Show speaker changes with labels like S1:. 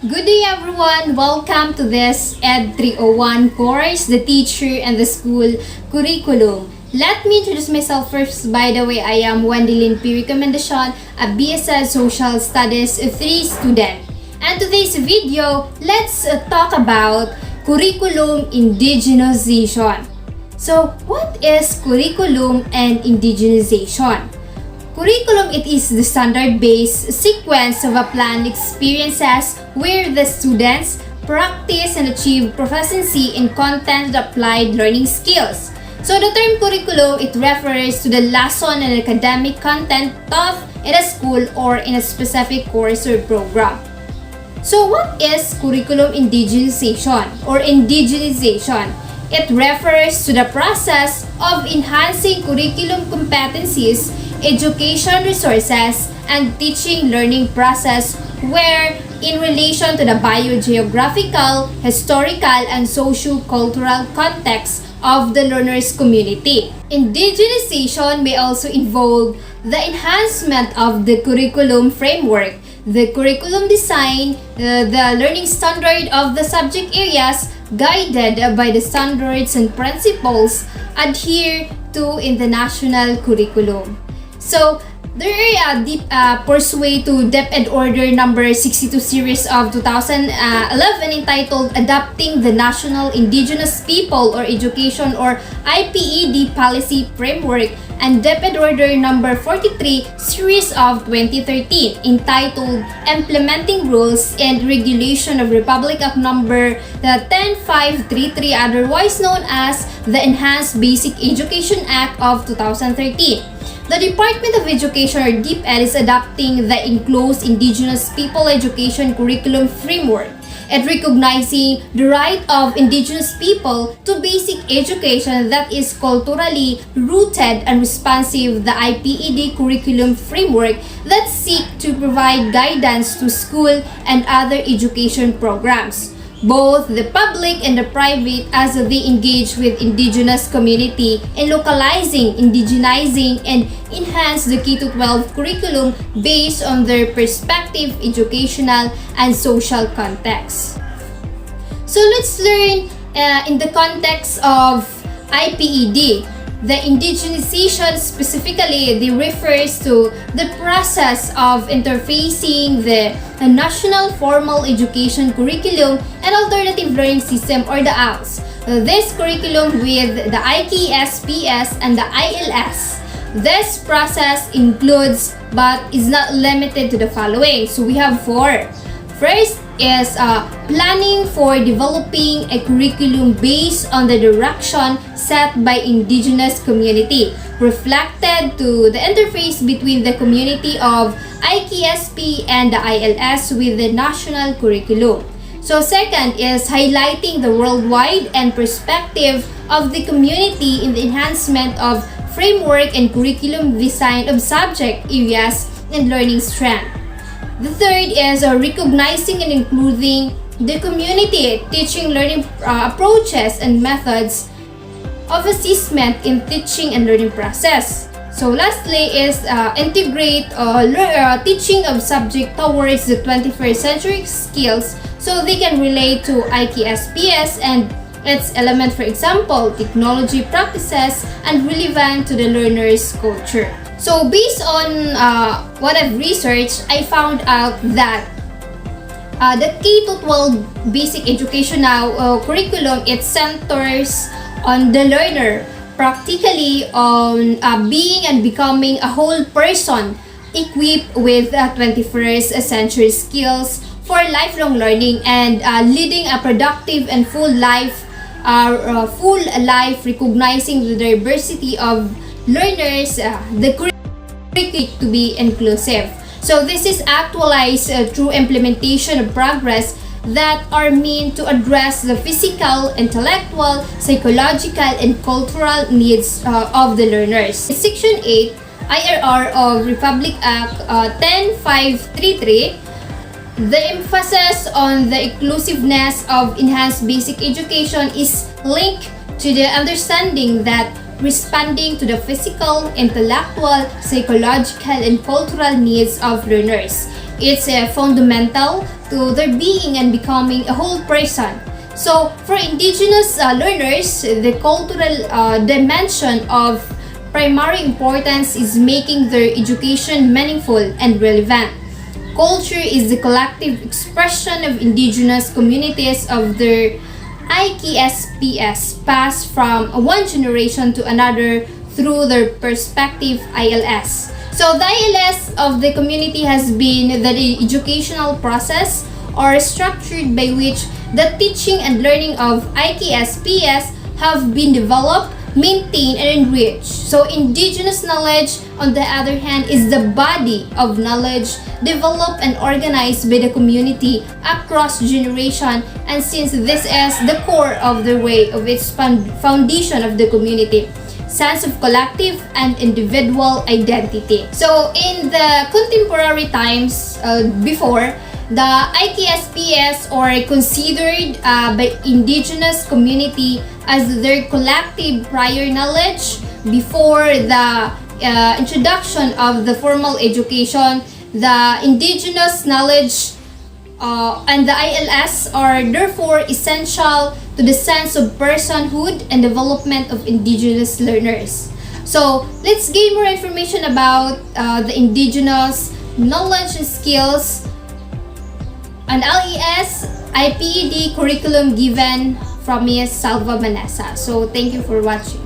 S1: Good day everyone! Welcome to this Ed 301 course, the teacher and the school curriculum. Let me introduce myself first. By the way, I am Wendelin P. Recommendation, a BSS Social Studies 3 student. And today's video, let's talk about curriculum indigenization. So, what is curriculum and indigenization? Curriculum, it is the standard-based sequence of a planned experiences where the students practice and achieve proficiency in content-applied learning skills. So the term curriculum, it refers to the lesson and academic content taught in a school or in a specific course or program. So what is curriculum indigenization or indigenization? It refers to the process of enhancing curriculum competencies, education resources, and teaching learning process where in relation to the biogeographical, historical, and socio-cultural context of the learner's community. Indigenization may also involve the enhancement of the curriculum framework, the curriculum design, the learning standard of the subject areas guided by the standards and principles adhered to in the national curriculum. So, there are a deep pursuit to Dep Ed Order number 62 series of 2011 entitled Adopting the National Indigenous People or Education or IPED Policy Framework and Dep Ed Order number 43 series of 2013 entitled Implementing Rules and Regulation of Republic Act number 10533, otherwise known as the Enhanced Basic Education Act of 2013. The Department of Education or DepEd is adopting the enclosed Indigenous People Education Curriculum Framework and recognizing the right of Indigenous people to basic education that is culturally rooted and responsive. The IPED Curriculum Framework that seek to provide guidance to school and other education programs, both the public and the private, as they engage with indigenous community in localizing, indigenizing, and enhance the K-12 curriculum based on their perspective, educational, and social context. So let's learn in the context of IPED. The indigenization specifically, they refers to the process of interfacing the National Formal Education Curriculum and Alternative Learning System or the ALS. This curriculum with the IKSPS and the ILS. This process includes but is not limited to the following. So we have four. First is planning for developing a curriculum based on the direction set by indigenous community, reflected to the interface between the community of IKSP and the ILS with the national curriculum. So second is highlighting the worldwide and perspective of the community in the enhancement of framework and curriculum design of subject areas and learning strength. The third is recognizing and including the community, teaching learning approaches and methods of assessment in teaching and learning process. So lastly is integrate teaching of subject towards the 21st century skills so they can relate to IKSPS and its element, for example, technology practices and relevant to the learner's culture. So based on what I've researched, I found out that the K-12 basic education now curriculum, it centers on the learner, practically on being and becoming a whole person equipped with 21st century skills for lifelong learning and leading a productive and full life recognizing the diversity of learners, the curriculum to be inclusive. So this is actualized through implementation of progress that are meant to address the physical, intellectual, psychological, and cultural needs of the learners. Section 8 IRR of Republic Act 10533, the emphasis on the inclusiveness of enhanced basic education is linked to the understanding that responding to the physical, intellectual, psychological, and cultural needs of learners It's fundamental to their being and becoming a whole person. So, for Indigenous learners, the cultural dimension of primary importance is making their education meaningful and relevant. Culture is the collective expression of Indigenous communities of their IKSPS passed from one generation to another through their perspective ILS. So the ILS of the community has been the educational process or structured by which the teaching and learning of IKSPS have been developed, maintained, and enriched. So Indigenous knowledge, on the other hand, is the body of knowledge developed and organized by the community across generation, and since this is the core of the way of its foundation of the community, sense of collective and individual identity. So in the contemporary times before, the IKSPS or considered by Indigenous community as their collective prior knowledge before the introduction of the formal education. The Indigenous knowledge and the ILS are therefore essential to the sense of personhood and development of Indigenous learners. So let's gain more information about the Indigenous knowledge and skills an LES IPED curriculum given from Ms. Salva Manessa. So thank you for watching.